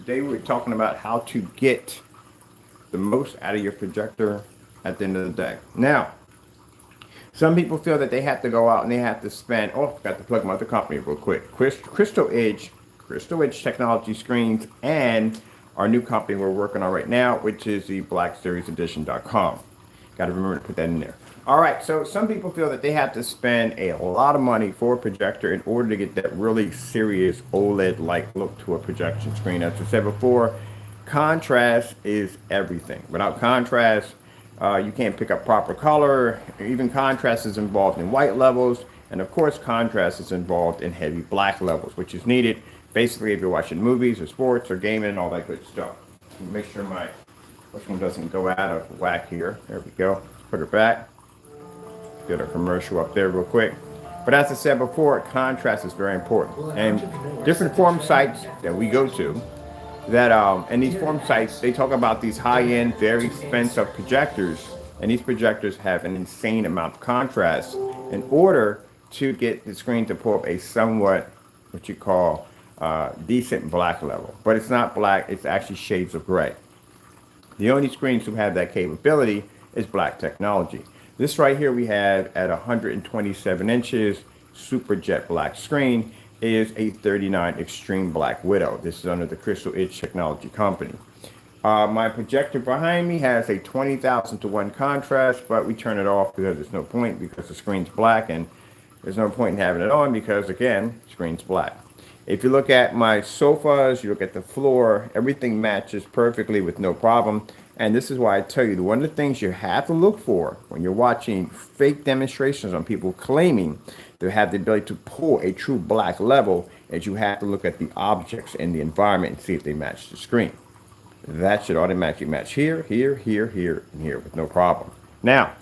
Today we're talking about how to get the most out of your projector at the end of the day. Now, some people feel that they have to go out and they have to spend, oh, I forgot to plug my other company real quick. Crystal Edge Technology Screens, and our new company we're working on right now, which is the BlackSeriesEdition.com. Got to remember to put that in there. All right, so some people feel that they have to spend a lot of money for a projector in order to get that really serious OLED-like look to a projection screen. As I said before, contrast is everything. Without contrast, you can't pick up proper color. Even contrast is involved in white levels. And of course, contrast is involved in heavy black levels, which is needed basically if you're watching movies or sports or gaming and all that good stuff. Make sure this one doesn't go out of whack here. There we go. Put it back. Get a commercial up there real quick. But as I said before, contrast is very important. And different forum sites that we go to, and these forum sites, they talk about these high-end, very expensive projectors, and these projectors have an insane amount of contrast in order to get the screen to pull up a somewhat, what you call, decent black level. But it's not black, it's actually shades of gray. The only screens who have that capability is Black Technology. This right here we have at 127 inches, super jet black screen, is a 39 Extreme Black Widow. This is under the Crystal Edge Technology Company. My projector behind me has a 20,000 to 1 contrast, but we turn it off because there's no point, because the screen's black, and there's no point in having it on because, again, screen's black. If you look at my sofas, you look at the floor, everything matches perfectly with no problem. And this is why I tell you, one of the things you have to look for when you're watching fake demonstrations on people claiming to have the ability to pull a true black level is you have to look at the objects in the environment and see if they match the screen. That should automatically match here, here, here, here, and here with no problem. Now,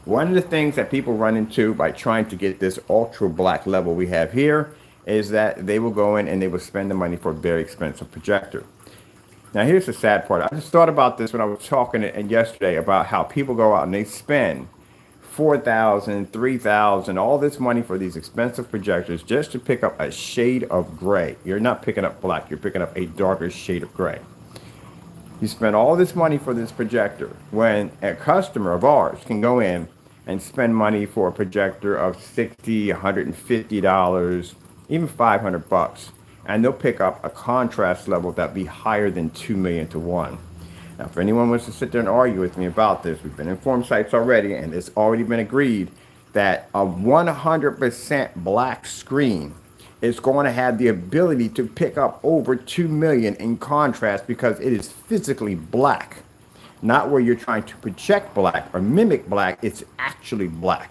one of the things that people run into by trying to get this ultra black level we have here is that they will go in and they will spend the money for a very expensive projector. Now, here's the sad part. I just thought about this when I was talking yesterday about how people go out and they spend $4,000, $3,000, all this money for these expensive projectors just to pick up a shade of gray. You're not picking up black, you're picking up a darker shade of gray. You spend all this money for this projector when a customer of ours can go in and spend money for a projector of $60, $150, even $500, and they'll pick up a contrast level that'd be higher than 2 million to 1. Now, if anyone wants to sit there and argue with me about this, we've been in forum sites already, and it's already been agreed that a 100% black screen is going to have the ability to pick up over 2 million in contrast because it is physically black. Not where you're trying to project black or mimic black, it's actually black.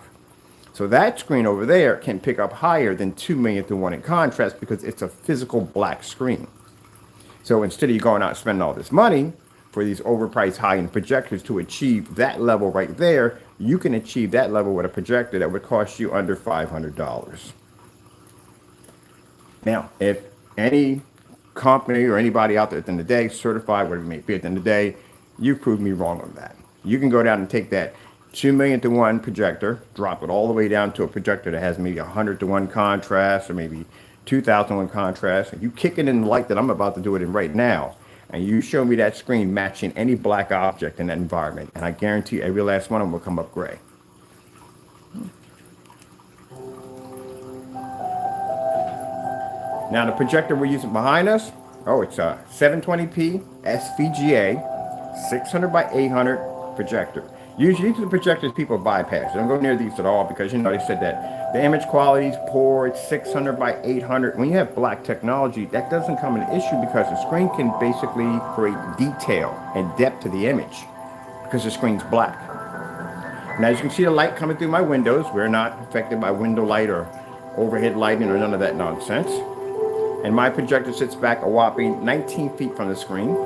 So that screen over there can pick up higher than 2 million to 1 in contrast because it's a physical black screen. So instead of you going out and spending all this money for these overpriced high-end projectors to achieve that level right there, you can achieve that level with a projector that would cost you under $500. Now, if any company or anybody out there at the end of the day, certified, whatever it may be at the end of the day, you proved me wrong on that. You can go down and take that 2 million to 1 projector, drop it all the way down to a projector that has maybe 100 to 1 contrast or maybe 2,000 to 1 contrast, and you kick it in the light that I'm about to do it in right now, and you show me that screen matching any black object in that environment, and I guarantee every last one of them will come up gray. Now the projector we're using behind us, it's a 720p SVGA 600 by 800 projector. Usually these are the projectors people bypass. Don't go near these at all because, they said that the image quality is poor. It's 600 by 800. When you have black technology, that doesn't come an issue because the screen can basically create detail and depth to the image because the screen's black. Now, as you can see the light coming through my windows. We're not affected by window light or overhead lighting or none of that nonsense. And my projector sits back a whopping 19 feet from the screen.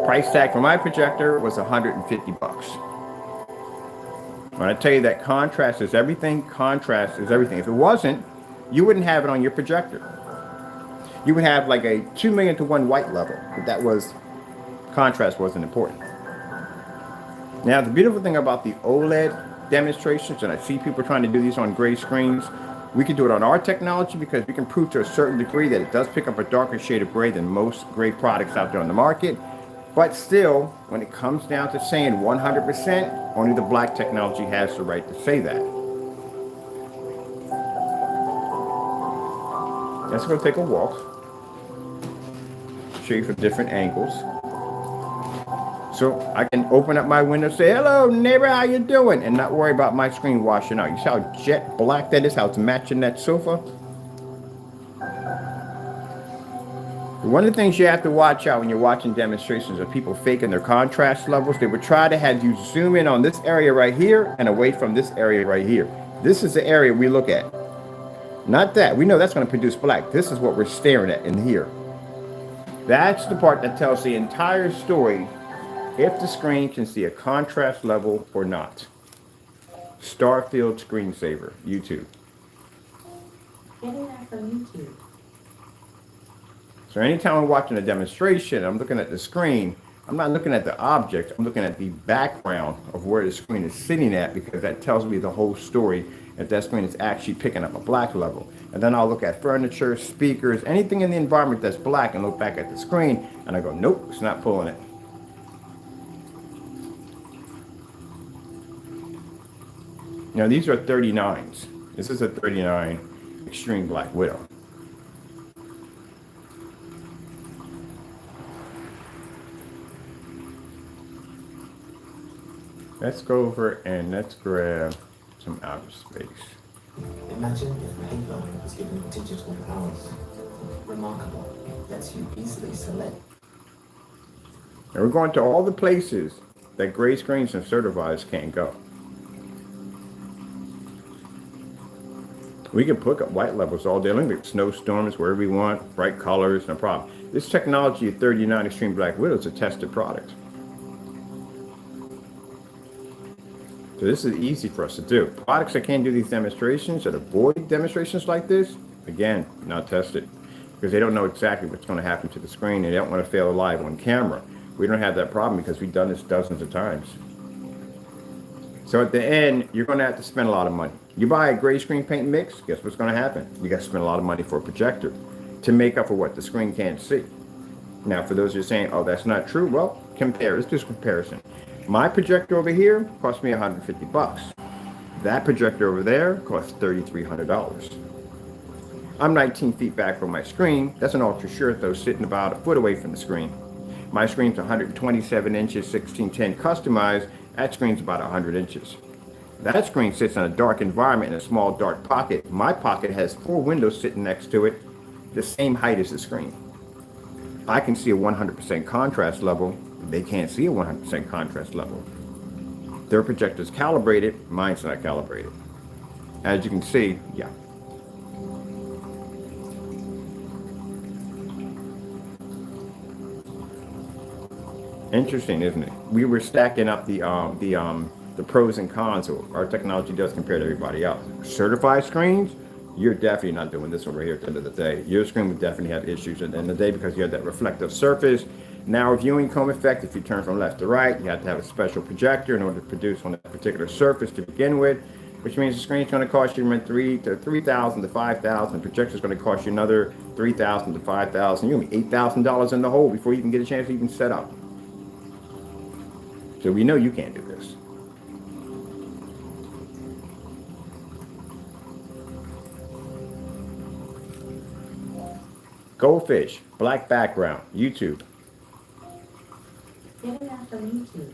Price tag for my projector was $150. When I tell you that contrast is everything, contrast is everything. If it wasn't, you wouldn't have it on your projector. You would have like a 2 million to 1 white level, but contrast wasn't important. Now, the beautiful thing about the OLED demonstrations, and I see people trying to do these on gray screens, We can do it on our technology because we can prove to a certain degree that it does pick up a darker shade of gray than most gray products out there on the market. But still, when it comes down to saying 100%, only the black technology has the right to say that. Let's go take a walk, show you from different angles. So I can open up my window, say, hello, neighbor, how you doing? And not worry about my screen washing out. You see how jet black that is, how it's matching that sofa? One of the things you have to watch out when you're watching demonstrations of people faking their contrast levels. They would try to have you zoom in on this area right here and away from this area right here. This is the area we look at. Not that. We know that's going to produce black. This is what we're staring at in here. That's the part that tells the entire story if the screen can see a contrast level or not. Starfield Screensaver, YouTube. Getting that from YouTube. So anytime I'm watching a demonstration, I'm looking at the screen, I'm not looking at the object, I'm looking at the background of where the screen is sitting at, because that tells me the whole story if that screen is actually picking up a black level. And then I'll look at furniture, speakers, anything in the environment that's black, and look back at the screen and I go, nope, it's not pulling it. Now these are 39s. This is a 39 Extreme Black Widow. Let's go over and let's grab some outer space. Imagine if Halo was given digital powers. Remarkable. Lets you easily select. And we're going to all the places that gray screens and certifieds can't go. We can pick up white levels all day long, like snowstorms, wherever we want, bright colors, no problem. This technology of 39 Extreme Black Widow is a tested product. So this is easy for us to do. Products that can't do these demonstrations, that avoid demonstrations like this, again, not tested. Because they don't know exactly what's going to happen to the screen, and they don't want to fail live on camera. We don't have that problem because we've done this dozens of times. So at the end, you're going to have to spend a lot of money. You buy a gray screen paint mix, guess what's going to happen? You got to spend a lot of money for a projector to make up for what the screen can't see. Now, for those who are saying, oh, that's not true, well, compare. Let's do a comparison. My projector over here cost me $150. That projector over there costs $3,300. I'm 19 feet back from my screen. That's an ultra short though, sitting about a foot away from the screen. My screen's 127 inches, 1610 customized. That screen's about 100 inches. That screen sits in a dark environment in a small dark pocket. My pocket has 4 windows sitting next to it, the same height as the screen. I can see a 100% contrast level. They can't see a 100% contrast level. Their projector's calibrated, mine's not calibrated. As you can see, yeah. Interesting, isn't it? We were stacking up the pros and cons of what our technology does compared to everybody else. Certified screens, you're definitely not doing this over here at the end of the day. Your screen would definitely have issues at the end of the day because you have that reflective surface. Narrow viewing cone effect, if you turn from left to right, you have to have a special projector in order to produce on that particular surface to begin with, which means the screen's going to cost you from $3,000 to $5,000. The projector's going to cost you another $3,000 to $5,000. You'll be $8,000 in the hole before you can get a chance to even set up. So we know you can't do this. Goldfish, black background, YouTube. Getting that from YouTube.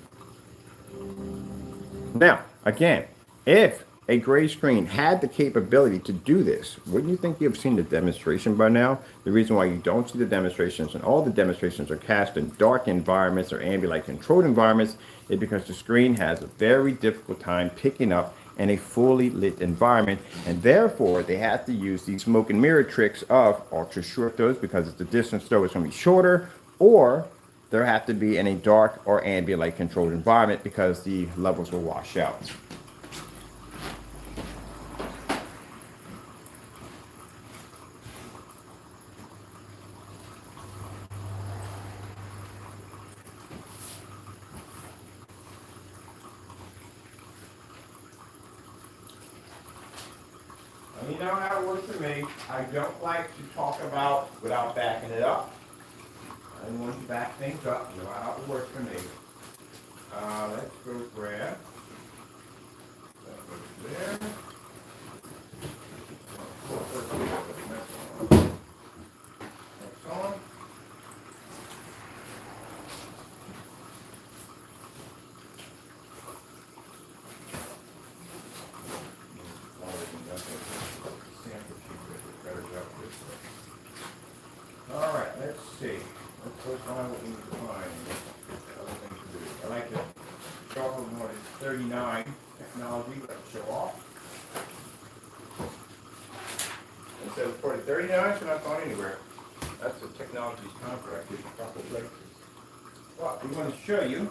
Now, again, if a gray screen had the capability to do this, wouldn't you think you've seen the demonstration by now? The reason why you don't see the demonstrations, and all the demonstrations are cast in dark environments or ambient light controlled environments, is because the screen has a very difficult time picking up in a fully lit environment, and therefore they have to use these smoke and mirror tricks of ultra short throws because the distance throw is going to be shorter, or there have to be in a dark or ambient light controlled environment because the levels will wash out. you know how it works for me. I don't like to talk about without backing it up. I don't want to back things up. You know how it works for me. Let's go grab. That goes there. Next on. All right, let's see. Let's go find what we need to find. Other things to do. I like to show off what is 39 technology. Let's show off. It says for the 39, so not going anywhere. That's the technology's contract. It's a couple places. Well, we want to show you.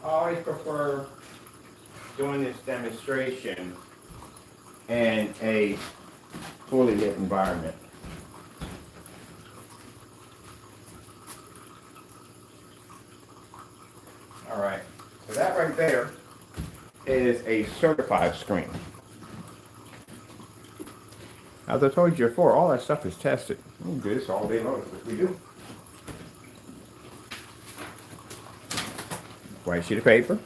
I always prefer doing this demonstration in a fully lit environment. All right, so that right there is a certified screen. As I told you before, all that stuff is tested. We do this all day long, that's what we do. White sheet of paper.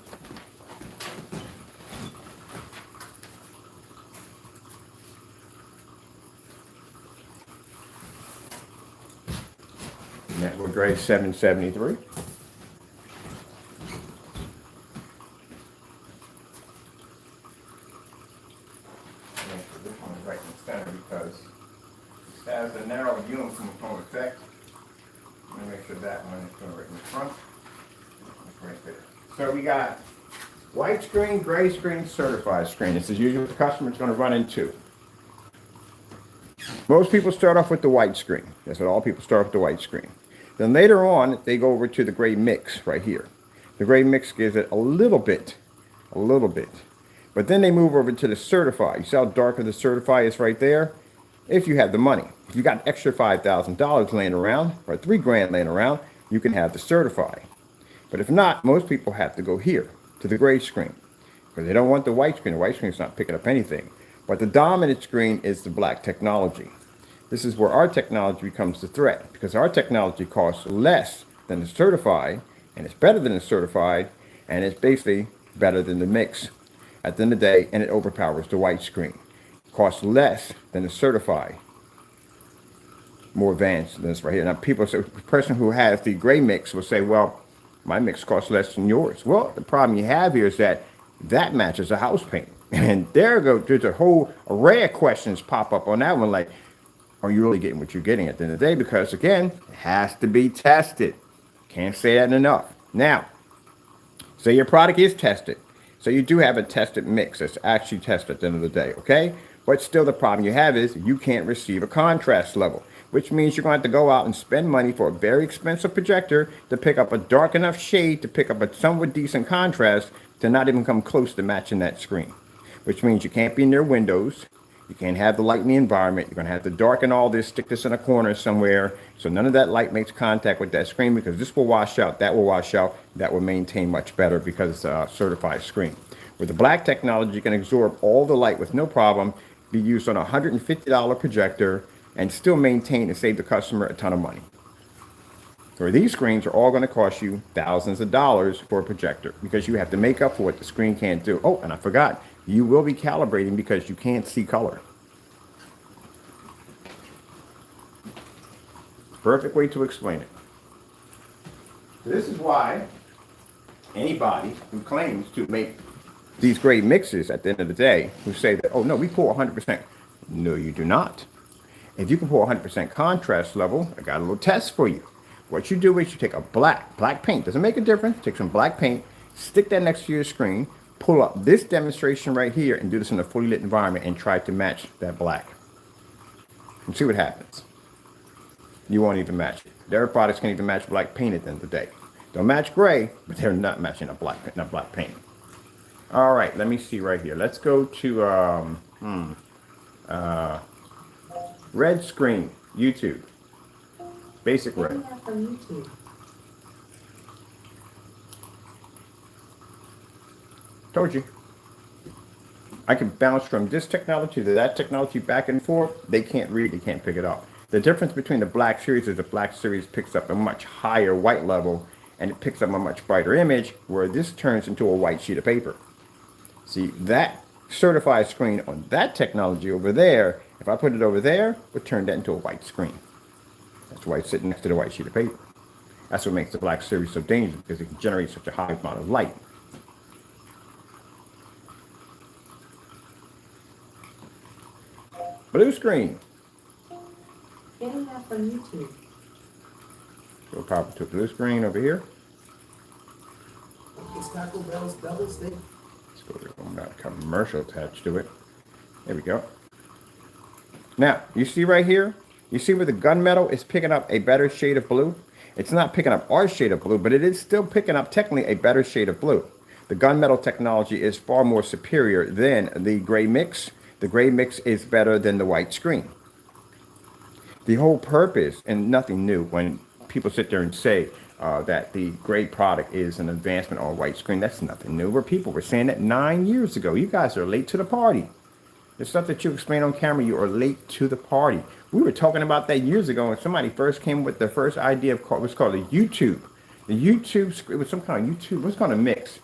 Network gray 773. This one is right in the center because it has a narrow uniform effect. Let me make sure that one is going right in the front. Right there. So we got white screen, gray screen, certified screen. This is usually what the customer's going to run into. Most people start off with the white screen. That's what all people start with, the white screen. Then later on, they go over to the gray mix right here. The gray mix gives it a little bit. But then they move over to the certified. You see how darker the certified is right there? If you have the money. If you got extra $5,000 laying around, or $3,000 laying around, you can have the certified. But if not, most people have to go here to the gray screen because they don't want the white screen. The white screen is not picking up anything. But the dominant screen is the black technology. This is where our technology becomes the threat because our technology costs less than the certified, and it's better than the certified, and it's basically better than the mix at the end of the day, and it overpowers the white screen. It costs less than the certified. More advanced than this right here. Now, people say, the person who has the gray mix will say, well, my mix costs less than yours. Well, the problem you have here is that matches a house paint. And there's a whole array of questions pop up on that one, like, are you really getting what you're getting at the end of the day? Because, again, it has to be tested. Can't say that enough. Now, say your product is tested. So you do have a tested mix that's actually tested at the end of the day, okay? But still the problem you have is you can't receive a contrast level, which means you're going to have to go out and spend money for a very expensive projector to pick up a dark enough shade to pick up a somewhat decent contrast to not even come close to matching that screen, which means you can't be near windows. You can't have the light in the environment. You're going to have to darken all this, stick this in a corner somewhere so none of that light makes contact with that screen because this will wash out, that will wash out, that will maintain much better because it's a certified screen. With the black technology, you can absorb all the light with no problem, be used on a $150 projector, and still maintain and save the customer a ton of money. So these screens are all going to cost you thousands of dollars for a projector because you have to make up for what the screen can't do. Oh, and I forgot, you will be calibrating because you can't see color. Perfect way to explain it. This is why anybody who claims to make these great mixes at the end of the day, who say that, oh no, we pull 100%. No, you do not. If you can pull 100% contrast level, I got a little test for you. What you do is you take a black paint, doesn't make a difference, take some black paint, stick that next to your screen, pull up this demonstration right here and do this in a fully lit environment and try to match that black. And see what happens. You won't even match it. Their products can't even match black paint at the end of the day. They'll match gray, but they're not matching a black paint. All right, let me see right here. Let's go to red screen, YouTube. Basic Getting red. that from YouTube. Told you. I can bounce from this technology to that technology back and forth. They can't read, they can't pick it up. The difference between the Black Series is the Black Series picks up a much higher white level and it picks up a much brighter image, where this turns into a white sheet of paper. See, that certified screen on that technology over there, if I put it over there, it would turn that into a white screen. That's why it's sitting next to the white sheet of paper. That's what makes the Black Series so dangerous, because it can generate such a high amount of light. Blue screen. Getting that from YouTube. Go pop to blue screen over here. It's Taco Bell's double steak. Let's go to that commercial attached to it. There we go. Now, you see right here? You see where the gunmetal is picking up a better shade of blue? It's not picking up our shade of blue, but it is still picking up technically a better shade of blue. The gunmetal technology is far more superior than the gray mix. The gray mix is better than the white screen. The whole purpose, and nothing new, when people sit there and say that the gray product is an advancement on white screen, that's nothing new. Where people were saying that 9 years ago. You guys are late to the party. The stuff that you explain on camera, you are late to the party. We were talking about that years ago when somebody first came with the first idea of what's called a YouTube. The YouTube, it was some kind of YouTube, what's called a mix.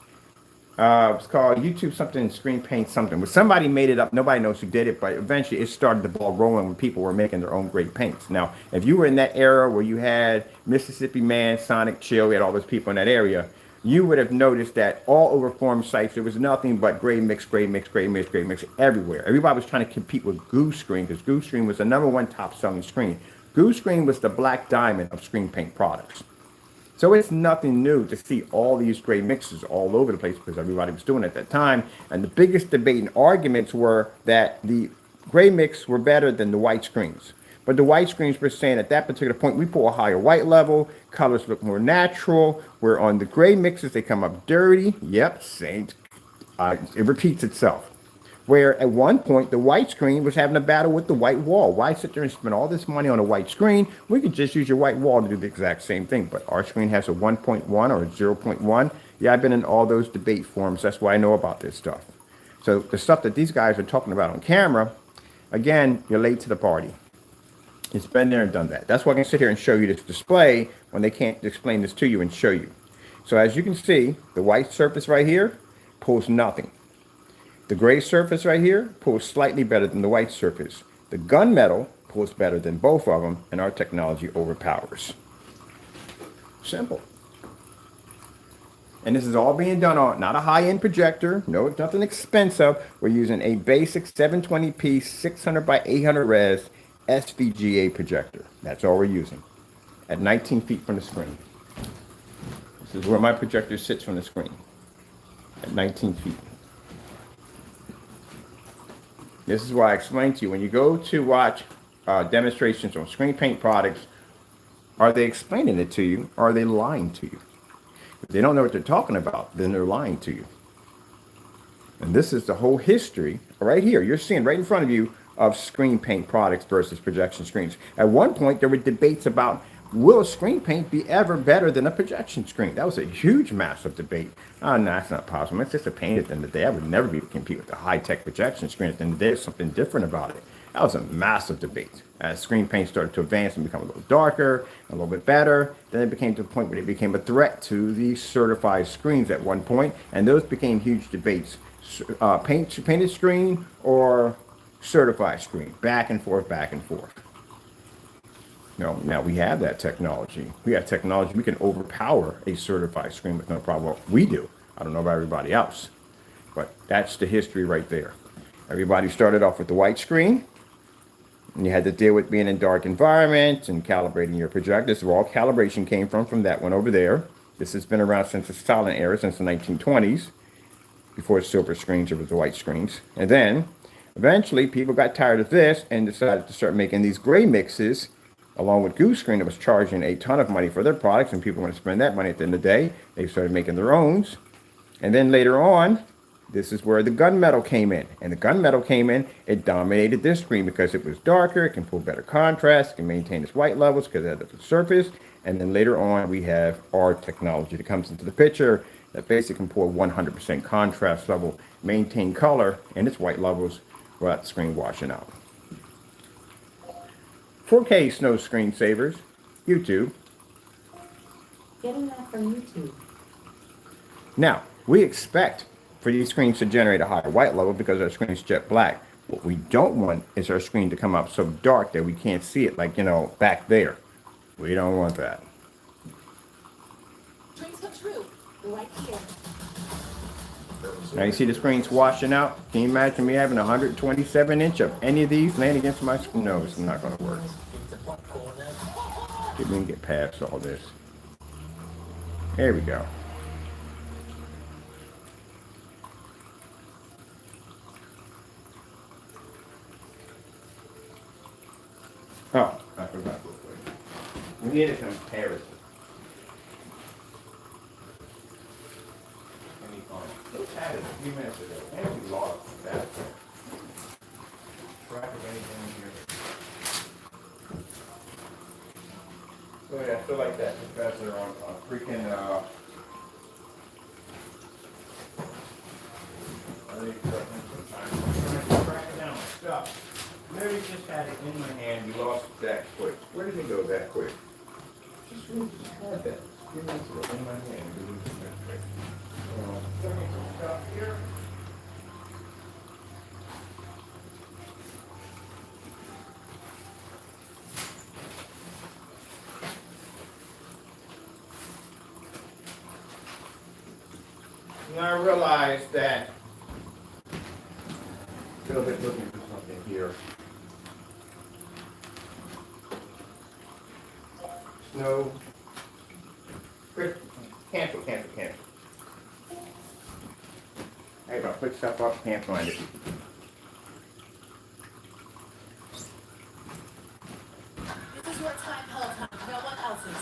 It was called YouTube something, screen paint something. But somebody made it up. Nobody knows who did it, but eventually it started the ball rolling when people were making their own great paints. Now, if you were in that era where you had Mississippi Man, Sonic Chill, you had all those people in that area, you would have noticed that all over forum sites, there was nothing but gray mix, gray mix, gray mix, gray mix everywhere. Everybody was trying to compete with Goose Screen, because Goose Screen was the #1 top selling screen. Goose Screen was the black diamond of screen paint products. So it's nothing new to see all these gray mixes all over the place, because everybody was doing it at that time. And the biggest debate and arguments were that the gray mix were better than the white screens. But the white screens were saying at that particular point, we pull a higher white level, colors look more natural. Where on the gray mixes, they come up dirty. Yep, same. It repeats itself. Where at one point, the white screen was having a battle with the white wall. Why sit there and spend all this money on a white screen? We could just use your white wall to do the exact same thing. But our screen has a 1.1 or a 0.1. Yeah, I've been in all those debate forums. That's why I know about this stuff. So the stuff that these guys are talking about on camera, again, you're late to the party. It's been there and done that. That's why I can sit here and show you this display when they can't explain this to you and show you. So as you can see, the white surface right here pulls nothing. The gray surface right here pulls slightly better than the white surface. The gunmetal pulls better than both of them, and our technology overpowers. Simple. And this is all being done on not a high-end projector. No, it's nothing expensive. We're using a basic 720p 600 by 800 res SVGA projector. That's all we're using at 19 feet from the screen. This is where my projector sits from the screen, at 19 feet. This is why I explained to you, when you go to watch demonstrations on screen paint products, are they explaining it to you, or are they lying to you? If they don't know what they're talking about, then they're lying to you. And this is the whole history right here. You're seeing right in front of you of screen paint products versus projection screens. At one point, there were debates about, will a screen paint be ever better than a projection screen? That was a huge, massive debate. Oh, no, that's not possible. It's just a paint at the end of the day. I would never be able to compete with a high-tech projection screen. At the end of the day, there's something different about it. That was a massive debate. As screen paint started to advance and become a little darker, a little bit better, then it became to the point where it became a threat to the certified screens at one point, and those became huge debates. Painted screen or certified screen, back and forth, back and forth. Now we have that technology. We have technology. We can overpower a certified screen with no problem. We do. I don't know about everybody else, but that's the history right there. Everybody started off with the white screen, and you had to deal with being in dark environments and calibrating your projector. This is where all calibration came from that one over there. This has been around since the silent era, since the 1920s, before silver screens, there was the white screens. And then eventually people got tired of this and decided to start making these gray mixes, along with Goose Screen that was charging a ton of money for their products, and people want to spend that money at the end of the day. They started making their owns. And then later on, this is where the gunmetal came in. And the gunmetal came in, it dominated this screen because it was darker, it can pull better contrast, it can maintain its white levels because it had the surface. And then later on, we have our technology that comes into the picture that basically can pull 100% contrast level, maintain color and its white levels without the screen washing out. 4K snow screensavers, YouTube. Getting that from YouTube. Now, we expect for these screens to generate a higher white level because our screen is jet black. What we don't want is our screen to come up so dark that we can't see it, like, back there. We don't want that. Dreams come true, right here. Now you see the screen's washing out. Can you imagine me having 127 inch of any of these laying against my screen? No, it's not going to work. We can get past all this. There we go. Oh, I forgot real quick. We need a comparison. Let's add it a few minutes ago. And we lost that. Track of anything here. So yeah, I feel like that professor on freaking I think sometimes tracking down my stuff. Maybe just had it in my hand, we lost it that quick. Where did it go that quick? Just really just had that. Few minutes ago in my hand, we lose it that quick. Some stuff here. And I realized that a little bit looking for something here. Snow. Cancel. Hey, if I put stuff up, can't find it. This is your time, Peloton. No one else's.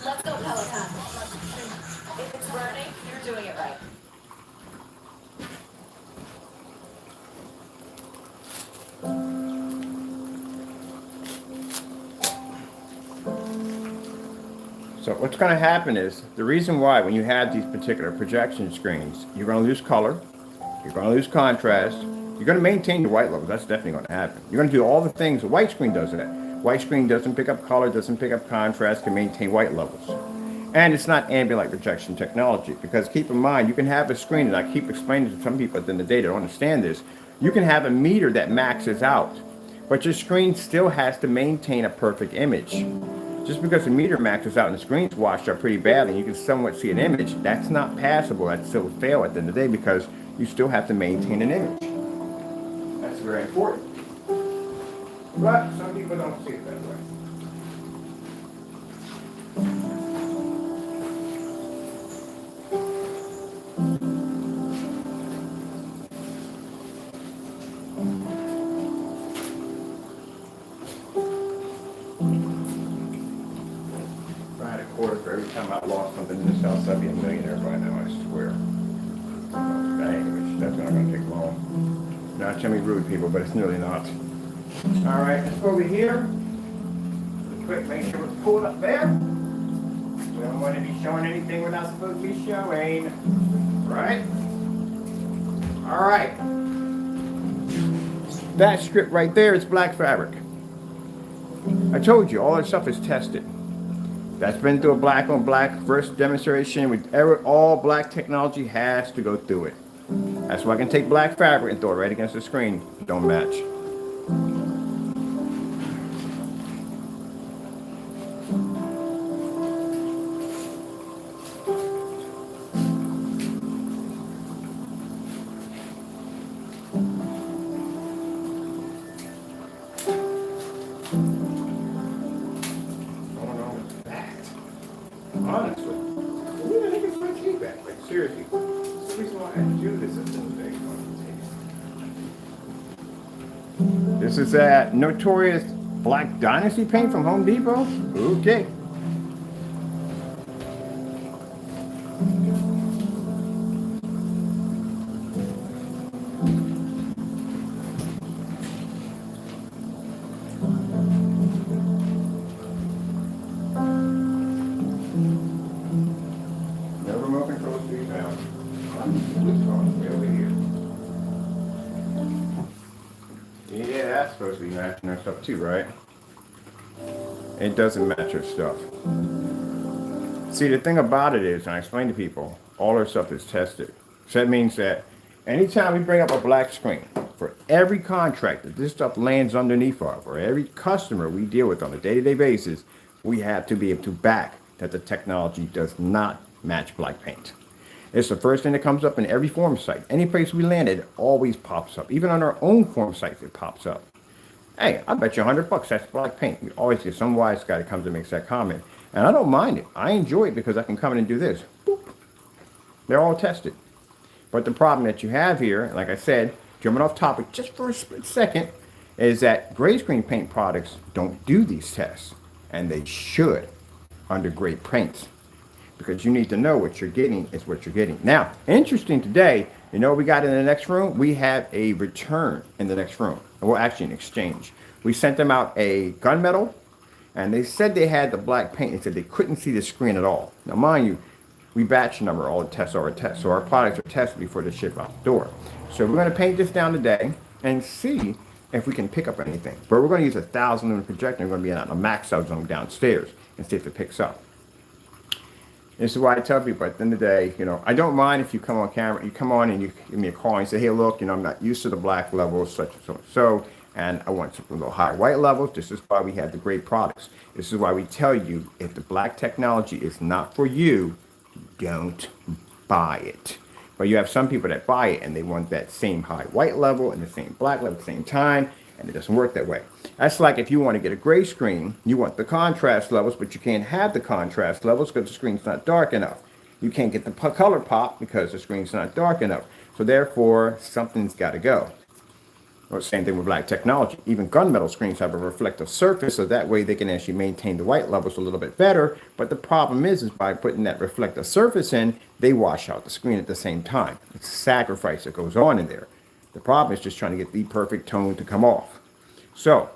Let's go, Peloton. If it's burning, you're doing it right. So what's going to happen is, the reason why when you have these particular projection screens, you're going to lose color, you're going to lose contrast, you're going to maintain your white levels. That's definitely going to happen. You're going to do all the things. The white screen does that. White screen doesn't pick up color, doesn't pick up contrast, can maintain white levels. And it's not ambient light projection technology, because keep in mind, you can have a screen, and I keep explaining to some people at the end of the day that don't understand this, you can have a meter that maxes out, but your screen still has to maintain a perfect image. Just because the meter maxes out and the screen's washed out pretty badly and you can somewhat see an image, that's not passable. That's still a fail at the end of the day because you still have to maintain an image. That's very important. But some people don't see it that way. For every time I lost something in this house, I'd be a millionaire by now, I swear. Dang, that's not going to take long. Not too many rude people, but it's nearly not. All right, let's go over here. Real quick, make sure it's pulled up there. We don't want to be showing anything we're not supposed to be showing. Right? All right. That strip right there is black fabric. I told you, all that stuff is tested. That's been through a black on black first demonstration. All black technology has to go through it. That's why I can take black fabric and throw it right against the screen. Don't match. Honestly, who the heck is my tape back? Like, seriously, what's the reason why I do this at the day? This is that notorious Black Dynasty paint from Home Depot. Okay. supposed to be matching our stuff too, right? It doesn't match our stuff. See, the thing about it is, and I explain to people, all our stuff is tested. So that means that anytime we bring up a black screen, for every contract that this stuff lands underneath of, or every customer we deal with on a day-to-day basis, we have to be able to back that the technology does not match black paint. It's the first thing that comes up in every form site. Any place we land, it always pops up. Even on our own form sites, it pops up. Hey, I bet you $100 that's black paint. We always get some wise guy that comes and makes that comment. And I don't mind it. I enjoy it because I can come in and do this. Boop. They're all tested. But the problem that you have here, like I said, jumping off topic just for a split second, is that gray screen paint products don't do these tests. And they should under gray paints. Because you need to know what you're getting is what you're getting. Now, interesting today, you know what we got in the next room? We have a return in the next room. Well, actually an exchange. We sent them out a gunmetal, and they said they had the black paint. They said they couldn't see the screen at all. Now, mind you, we batch number all the tests are tests. So our products are tested before they ship out the door. So we're going to paint this down today and see if we can pick up anything. But we're going to use a 1,000 lumen projector. We're going to be on a max out zone downstairs and see if it picks up. This is why I tell people at the end of the day, you know, I don't mind if you come on camera, you come on and you give me a call and say, hey, look, you know, I'm not used to the black levels, such and so and so, and I want some little high white levels. This is why we have the great products. This is why we tell you, if the black technology is not for you, don't buy it. But you have some people that buy it and they want that same high white level and the same black level at the same time, and it doesn't work that way. That's like if you want to get a gray screen, you want the contrast levels, but you can't have the contrast levels because the screen's not dark enough. You can't get the color pop because the screen's not dark enough. So therefore, something's got to go. Or same thing with black technology. Even gunmetal screens have a reflective surface, so that way they can actually maintain the white levels a little bit better. But the problem is by putting that reflective surface in, they wash out the screen at the same time. It's a sacrifice that goes on in there. The problem is just trying to get the perfect tone to come off. So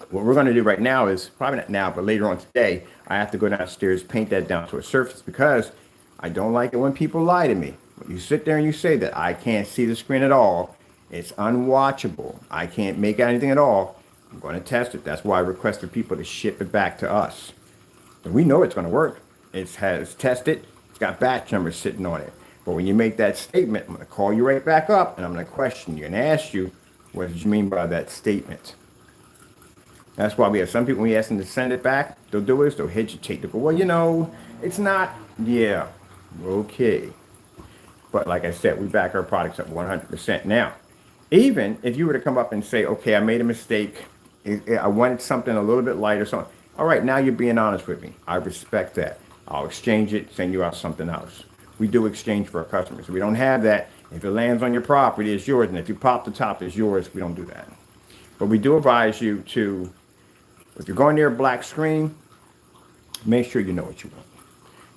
what we're going to do right now is, probably not now, but later on today, I have to go downstairs, paint that down to a surface because I don't like it when people lie to me. When you sit there and you say that I can't see the screen at all, it's unwatchable, I can't make out anything at all, I'm going to test it. That's why I requested people to ship it back to us. And we know it's going to work. It has tested. It's got batch numbers sitting on it. But when you make that statement, I'm going to call you right back up and I'm going to question you and ask you, what did you mean by that statement? That's why we have some people, when you ask them to send it back, they'll do it, they'll hesitate. They'll go, well, you know, it's not, yeah, okay. But like I said, we back our products up 100%. Now, even if you were to come up and say, okay, I made a mistake, I wanted something a little bit lighter, something. All right, now you're being honest with me. I respect that. I'll exchange it, send you out something else. We do exchange for our customers. We don't have that. If it lands on your property, it's yours. And if you pop the top, it's yours. We don't do that. But we do advise you to, if you're going near a black screen, make sure you know what you want.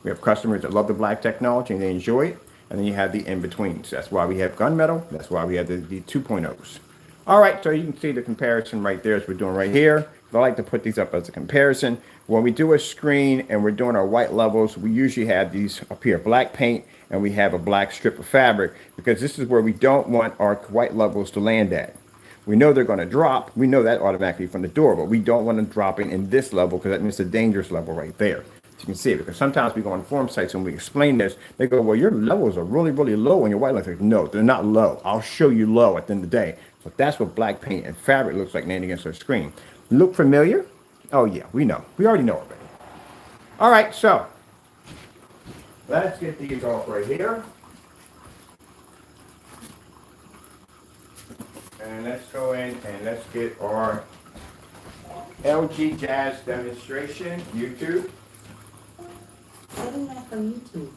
We have customers that love the black technology and they enjoy it. And then you have the in-betweens. That's why we have gunmetal. That's why we have the 2.0s. All right, so you can see the comparison right there as we're doing right here. I like to put these up as a comparison. When we do a screen and we're doing our white levels, we usually have these up here, black paint, and we have a black strip of fabric, because this is where we don't want our white levels to land at. We know they're going to drop. We know that automatically from the door, but we don't want them dropping in this level because that means a dangerous level right there. As you can see it, because sometimes we go on forum sites and we explain this. They go, well, your levels are really, really low on your white levels. No, they're not low. I'll show you low at the end of the day. But that's what black paint and fabric looks like landing against our screen. Look familiar? Oh, yeah, we know. We already know already. All right, so let's get these off right here. And let's go in and let's get our LG Jazz demonstration, YouTube. Getting that from YouTube.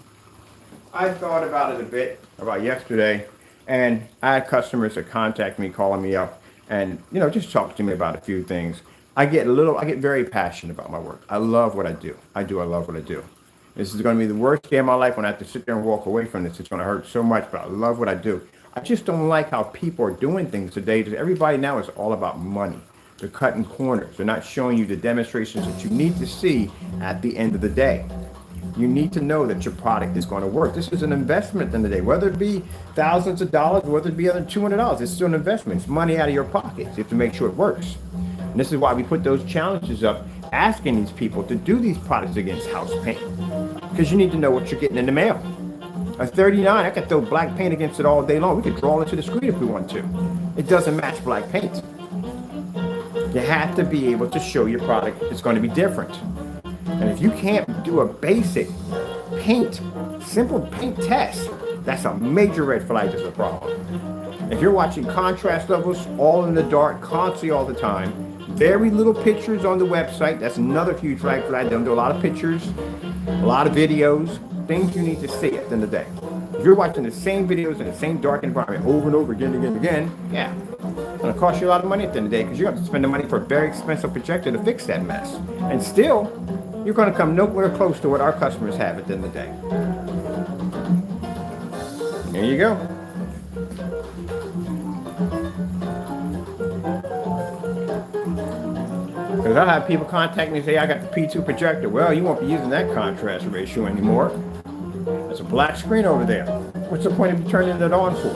I thought about it a bit about yesterday, and I had customers that contact me, calling me up, and you know, just talk to me about a few things. I get very passionate about my work. I love what I do. I love what I do. This is going to be the worst day of my life when I have to sit there and walk away from this. It's going to hurt so much, but I love what I do. I just don't like how people are doing things today. Everybody now is all about money. They're cutting corners. They're not showing you the demonstrations that you need to see at the end of the day. You need to know that your product is going to work. This is an investment at the end of the day, whether it be thousands of dollars, whether it be other $200. It's still an investment. It's money out of your pocket. You have to make sure it works. And this is why we put those challenges up, asking these people to do these products against house paint, because you need to know what you're getting in the mail. A 39, I could throw black paint against it all day long. We could draw it to the screen if we want to. It doesn't match black paint. You have to be able to show your product is going to be different. And if you can't do a basic simple paint test, that's a major red flag. There's a problem. If you're watching contrast levels all in the dark, constantly all the time, very little pictures on the website, that's another huge red flag. They don't do a lot of pictures, a lot of videos, things you need to see at the end of the day. If you're watching the same videos in the same dark environment over and over again, yeah, it's going to cost you a lot of money at the end of the day, because you're going to spend the money for a very expensive projector to fix that mess. And still, you're going to come nowhere close to what our customers have at the end of the day. There you go. Because I'll have people contact me and say, I got the P2 projector. Well, you won't be using that contrast ratio anymore. There's a black screen over there. What's the point of you turning it on for?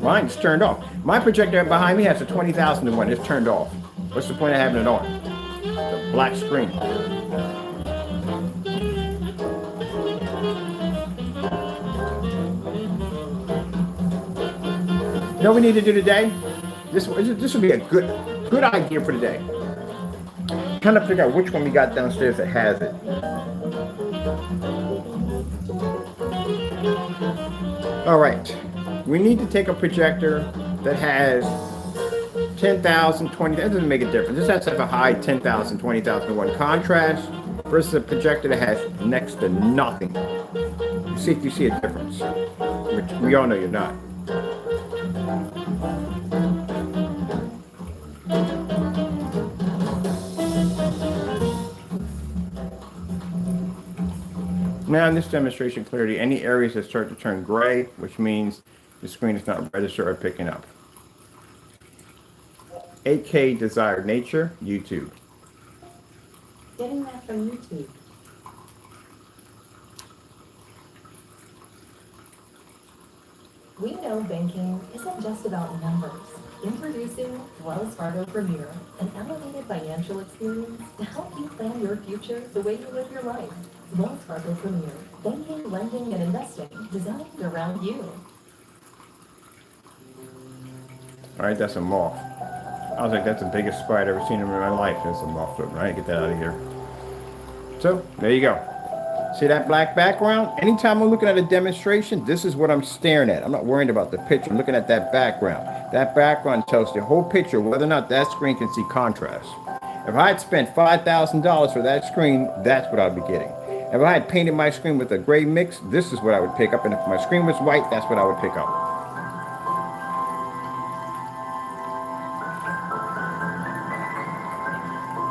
Mine's turned off. My projector behind me has a 20,000 to 1. It's turned off. What's the point of having it on? It's a black screen. You know what we need to do today? This would be a good idea for today. Trying to figure out which one we got downstairs that has it. All right, we need to take a projector that has 10,000, 20, that doesn't make a difference. This has to have a high 10,000, 20,000 to 1 contrast versus a projector that has next to nothing. See if you see a difference, which we all know you're not. Now in this demonstration clarity, any areas that start to turn gray, which means the screen is not registered or picking up. 8K desired nature, YouTube. Getting that from YouTube. We know banking isn't just about numbers. Introducing Wells Fargo Premier, an elevated financial experience to help you plan your future the way you live your life. Wells Fargo Premier, banking, lending, and investing designed around you. All right, that's a moth. I was like, that's the biggest spider I've ever seen in my life. That's a moth floating. All right, get that out of here. So, there you go. See that black background? Anytime I'm looking at a demonstration, this is what I'm staring at. I'm not worried about the picture. I'm looking at that background. That background tells the whole picture whether or not that screen can see contrast. If I had spent $5,000 for that screen, that's what I'd be getting. If I had painted my screen with a gray mix, this is what I would pick up. And if my screen was white, that's what I would pick up.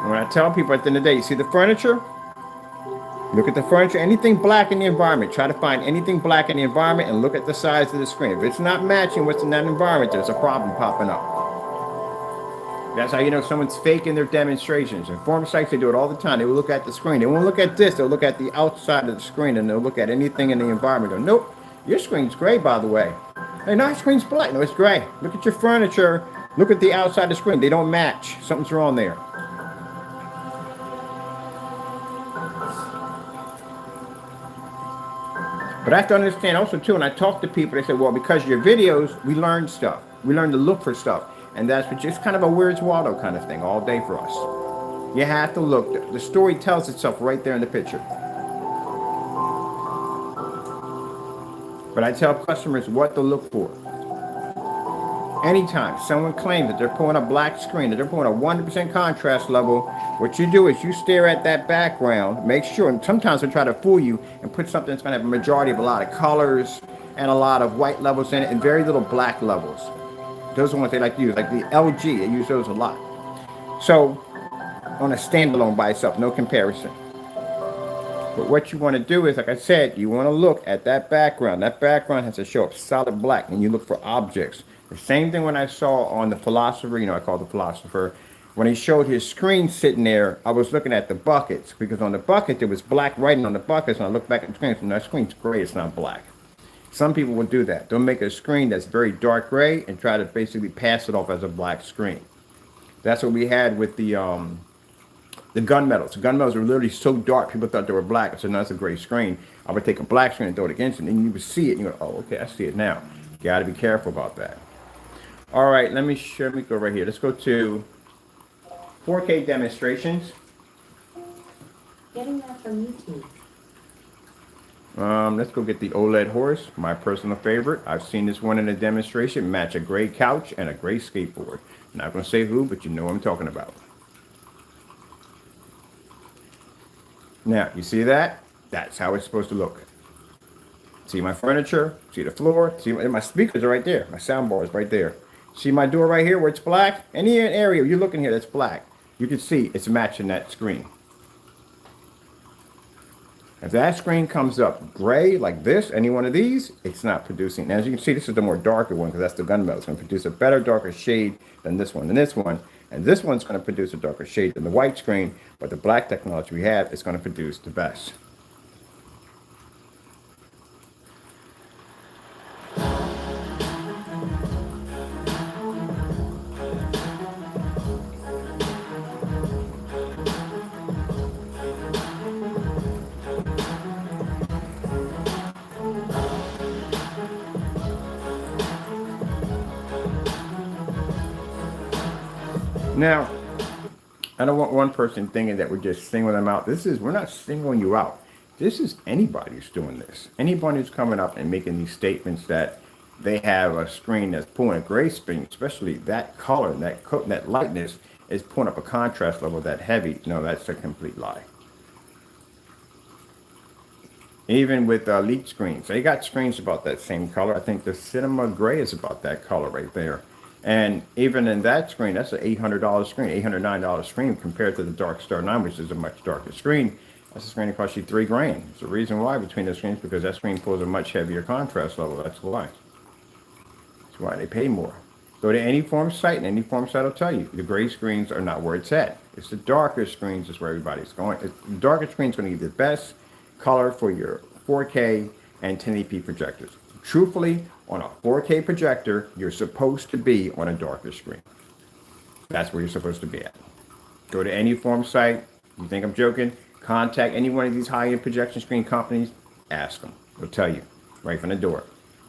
When I tell people at the end of the day, you see the furniture? Look at the furniture, anything black in the environment. Try to find anything black in the environment and look at the size of the screen. If it's not matching what's in that environment, there's a problem popping up. That's how you know someone's faking their demonstrations. And forum sites, they do it all the time. They will look at the screen. They won't look at this. They'll look at the outside of the screen, and they'll look at anything in the environment. Go, nope, your screen's gray, by the way. Hey, no, your screen's black. No, it's gray. Look at your furniture. Look at the outside of the screen. They don't match. Something's wrong there. But I have to understand also too, when I talk to people, they say, well, because of your videos, we learn stuff. We learn to look for stuff. And that's what it's kind of a Where's Waldo kind of thing all day for us. You have to look. The story tells itself right there in the picture. But I tell customers what to look for. Anytime someone claims that they're pulling a black screen, that they're pulling a 100% contrast level, what you do is you stare at that background, make sure, and sometimes they try to fool you and put something that's going to have a majority of a lot of colors and a lot of white levels in it and very little black levels. Those are ones they like to use, like the LG, they use those a lot. So, on a standalone by itself, no comparison. But what you want to do is, like I said, you want to look at that background. That background has to show up solid black, and you look for objects. The same thing when I saw on the philosopher, I call the philosopher, When he showed his screen sitting there, I was looking at the buckets because on the bucket there was black writing on the buckets. And I looked back at the screen and that screen's gray, it's not black. Some people will do that. They'll make a screen that's very dark gray and try to basically pass it off as a black screen. That's what we had with the gunmetals. The gunmetals were literally so dark, people thought they were black. I said, no, that's a gray screen. I would take a black screen and throw it against it, and you would see it, and you go, oh, okay, I see it now. You got to be careful about that. All right, let me go right here. Let's go to 4K demonstrations. Getting that from YouTube. Let's go get the OLED horse, my personal favorite. I've seen this one in a demonstration, match a gray couch and a gray skateboard. Not going to say who, but you know what I'm talking about. Now, you see that? That's how it's supposed to look. See my furniture? See the floor? See my speakers are right there. My soundbar is right there. See my door right here where it's black? Any area you're looking here that's black, you can see it's matching that screen. If that screen comes up gray like this, any one of these, it's not producing. Now, as you can see, this is the more darker one because that's the gunmetal. It's going to produce a better, darker shade than this one and this one. And this one's going to produce a darker shade than the white screen, but the black technology we have is going to produce the best. Now, I don't want one person thinking that we're just singling them out. We're not singling you out. This is anybody who's doing this. Anybody who's coming up and making these statements that they have a screen that's pulling a gray screen, especially that color and that lightness is pulling up a contrast level that heavy. No, that's a complete lie. Even with leak screens, they got screens about that same color. I think the Cinema Gray is about that color right there. And even in that screen, that's an $800 screen, $809 screen compared to the Dark Star 9, which is a much darker screen. That's a screen that costs you $3 grand. It's the reason why between the screens, because that screen pulls a much heavier contrast level. That's why. That's why they pay more. Go to any form site, and any form site will tell you the gray screens are not where it's at. It's the darker screens is where everybody's going. The darker screen's going to give you the best color for your 4K and 1080p projectors. Truthfully, on a 4K projector, you're supposed to be on a darker screen. That's where you're supposed to be at. Go to any form site. You think I'm joking? Contact any one of these high-end projection screen companies. Ask them. They'll tell you right from the door.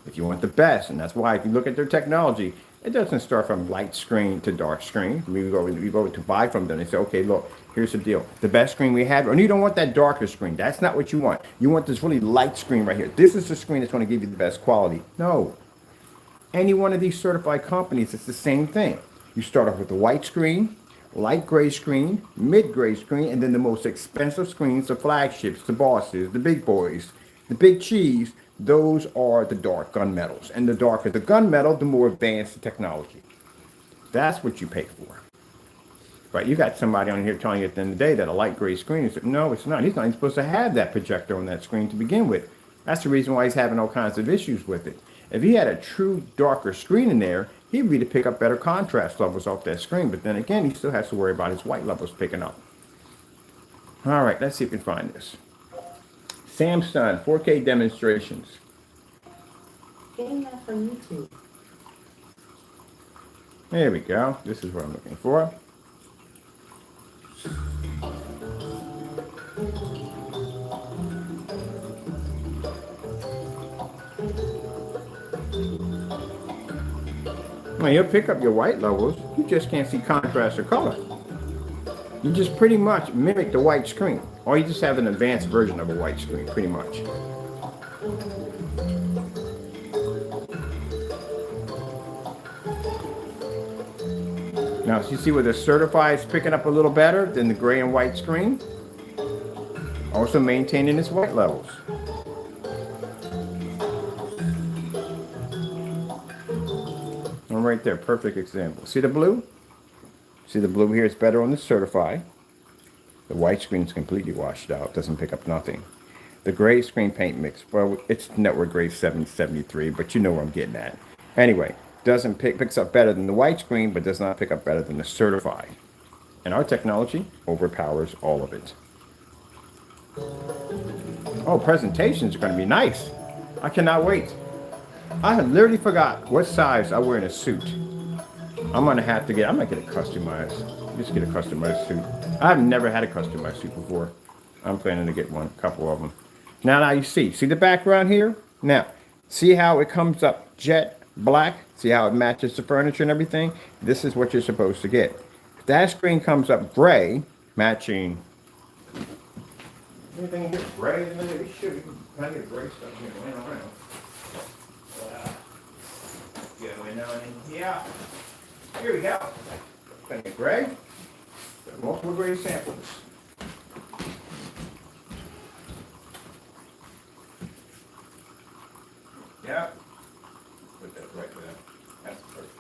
If you want the best, and that's why if you look at their technology, it doesn't start from light screen to dark screen. We go to buy from them. They say, okay, look, here's the deal. The best screen we have, and you don't want that darker screen. That's not what you want. You want this really light screen right here. This is the screen that's going to give you the best quality. No. Any one of these certified companies, it's the same thing. You start off with the white screen, light gray screen, mid gray screen, and then the most expensive screens, the flagships, the bosses, the big boys, the big cheese. Those are the dark gunmetals. And the darker the gunmetal, the more advanced the technology. That's what you pay for. Right, you got somebody on here telling you at the end of the day that a light gray screen is, no, it's not. He's not even supposed to have that projector on that screen to begin with. That's the reason why he's having all kinds of issues with it. If he had a true darker screen in there, he'd be to pick up better contrast levels off that screen. But then again, he still has to worry about his white levels picking up. All right, let's see if we can find this. Samsung 4K demonstrations. Getting that from YouTube. There we go. This is what I'm looking for. Well, you'll pick up your white levels. You just can't see contrast or color. You just pretty much mimic the white screen. Or you just have an advanced version of a white screen, pretty much. Now, so you see where the certified is picking up a little better than the gray and white screen. Also maintaining its white levels. And right there, perfect example. See the blue? See the blue here is better on the certified. The white screen is completely washed out, doesn't pick up nothing. The gray screen paint mix, well, it's network gray 773, but you know where I'm getting at. Anyway, picks up better than the white screen, but does not pick up better than the certified. And our technology overpowers all of it. Oh, presentations are going to be nice. I cannot wait. I had literally forgot what size I wear in a suit. I might get a customized. Just get a customized suit. I've never had a customized suit before. I'm planning to get one, a couple of them. Now you see the background here? Now, see how it comes up jet black? See how it matches the furniture and everything? This is what you're supposed to get. If that screen comes up gray, matching. Anything here gray? We should be plenty of gray stuff here laying around. Yeah. Here we go. Plenty of gray. Multiple gray samples. Yeah. Put that right there. That's perfect.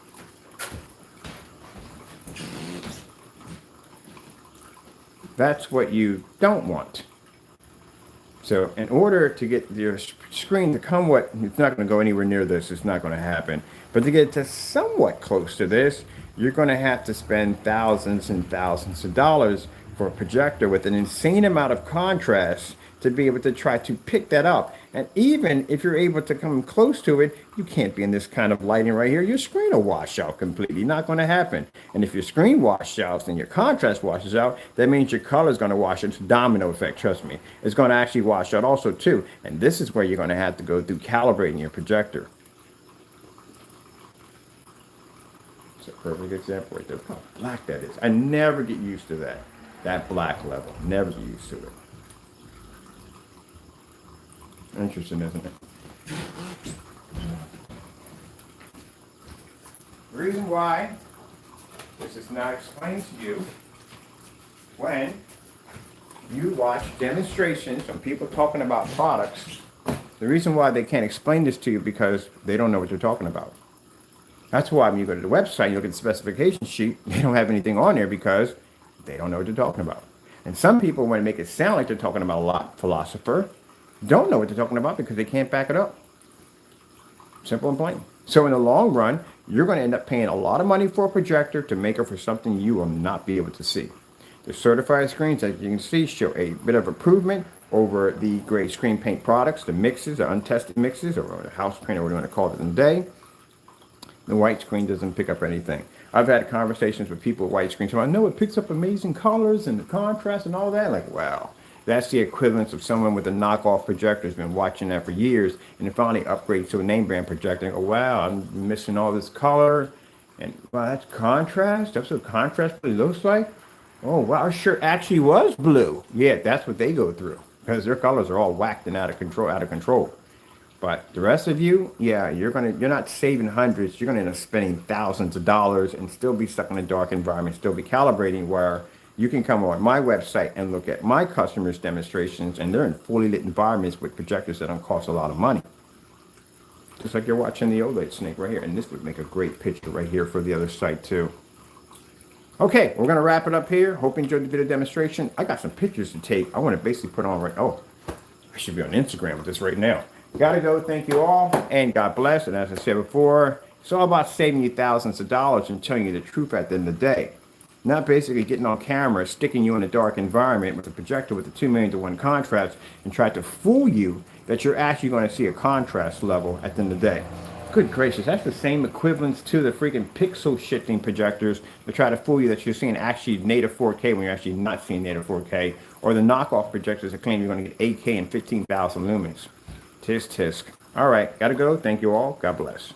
That's what you don't want. So in order to get your screen to it's not going to go anywhere near this. It's not going to happen. But to get to somewhat close to this, you're going to have to spend thousands and thousands of dollars for a projector with an insane amount of contrast to be able to try to pick that up. And even if you're able to come close to it, you can't be in this kind of lighting right here. Your screen will wash out completely. Not going to happen. And if your screen washes out and your contrast washes out, that means your color is going to wash out. It's a domino effect, trust me. It's going to actually wash out also too. And this is where you're going to have to go through calibrating your projector. It's a perfect example right there. Look how black that is. I never get used to that black level. Never get used to it. Interesting, isn't it? The reason why this is not explained to you when you watch demonstrations from people talking about products, the reason why they can't explain this to you because they don't know what they're talking about. That's why when you go to the website, you look at the specification sheet, they don't have anything on there because they don't know what they're talking about. And some people want to make it sound like they're talking about a lot philosopher, don't know what they're talking about because they can't back it up. Simple and plain. So in the long run, you're going to end up paying a lot of money for a projector to make it for something you will not be able to see. The certified screens, as you can see, show a bit of improvement over the gray screen paint products, the mixes, the untested mixes, or the house paint, or whatever you want to call it in the day. The white screen doesn't pick up anything. I've had conversations with people with white screens. So I know it picks up amazing colors and the contrast and all that. Like, wow. That's the equivalence of someone with a knockoff projector who's been watching that for years and then finally upgrades to a name brand projector and go, wow, I'm missing all this color. And wow, that's contrast. That's what contrast really looks like. Oh, wow, our shirt actually was blue. Yeah, that's what they go through because their colors are all whacked and out of control. But the rest of you, yeah, you're not saving hundreds. You're going to end up spending thousands of dollars and still be stuck in a dark environment, still be calibrating where you can come on my website and look at my customers' demonstrations, and they're in fully lit environments with projectors that don't cost a lot of money. Just like you're watching the OLED snake right here, and this would make a great picture right here for the other site too. Okay, we're going to wrap it up here. Hope you enjoyed the video demonstration. I got some pictures to take. I want to basically put on I should be on Instagram with this right now. Gotta go. Thank you all, and God bless. And as I said before, it's all about saving you thousands of dollars and telling you the truth at the end of the day. Not basically getting on camera, sticking you in a dark environment with a projector with a 2 million to 1 contrast and try to fool you that you're actually going to see a contrast level at the end of the day. Good gracious, that's the same equivalence to the freaking pixel shifting projectors to try to fool you that you're seeing actually native 4K when you're actually not seeing native 4K, or the knockoff projectors that claim you're going to get 8K and 15,000 lumens. Tisk tisk. All right, gotta go. Thank you all. God bless.